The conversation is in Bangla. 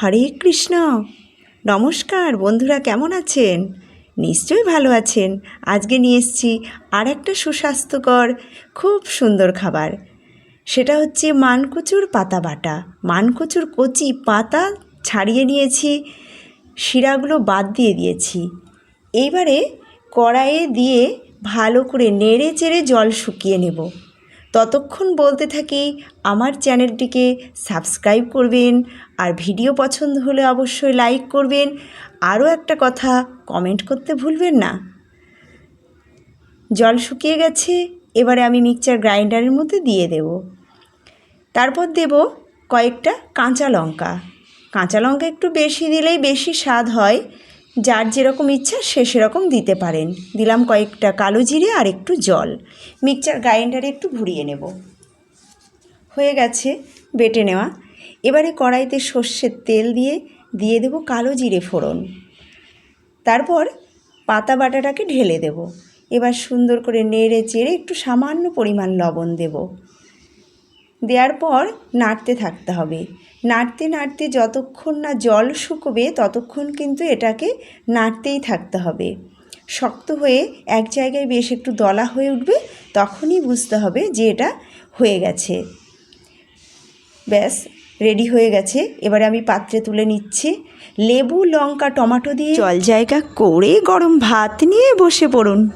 হরে কৃষ্ণ। নমস্কার বন্ধুরা, কেমন আছেন? নিশ্চয়ই ভালো আছেন। আজকে নিয়ে এসেছি আর একটা সুস্বাস্থ্যকর খুব সুন্দর খাবার। সেটা হচ্ছে মানকচুর পাতা বাটা। মানকচুর কচি পাতা ছাড়িয়ে নিয়েছি, শিরাগুলো বাদ দিয়ে দিয়েছি। এইবারে কড়াইয়ে দিয়ে ভালো করে নেড়ে চেড়ে জল শুকিয়ে নেব। ততক্ষণ বলতে থাকি আমার চ্যানেলটিকে সাবস্ক্রাইব করবেন, আর ভিডিও পছন্দ হলে অবশ্যই লাইক করবেন। আরও একটা কথা, কমেন্ট করতে ভুলবেন না। জল শুকিয়ে গেছে, এবারে আমি মিক্সচার গ্রাইন্ডারের মধ্যে দিয়ে দেব। তারপর দেব কয়েকটা কাঁচা লঙ্কা। কাঁচা লঙ্কা একটু বেশি দিলেই বেশি স্বাদ হয়, যার যেরকম ইচ্ছা সে সেরকম দিতে পারেন। দিলাম কয়েকটা কালো জিরে আর একটু জল। মিক্সচার গ্রাইন্ডারে একটু ঘুরিয়ে নেব। হয়ে গেছে বেটে নেওয়া। এবারে কড়াইতে সর্ষের তেল দিয়ে দেব কালো জিরে ফোড়ন। তারপর পাতা বাটাটাকে ঢেলে দেব। এবার সুন্দর করে নেড়ে চেড়ে একটু সামান্য পরিমাণ লবণ দেব। দেওয়ার পর নাড়তে থাকতে হবে। নাড়তে নাড়তে যতক্ষণ না জল শুকোবে ততক্ষণ কিন্তু এটাকে নাড়তেই থাকতে হবে। শক্ত হয়ে এক জায়গায় বেশ একটু দলা হয়ে উঠবে, তখনই বুঝতে হবে যে এটা হয়ে গেছে। ব্যাস রেডি হয়ে গেছে। এবারে আমি পাত্রে তুলে নিচ্ছি। লেবু, লঙ্কা, টমেটো দিয়ে জল জায়গা করে গরম ভাত নিয়ে বসে পড়ুন।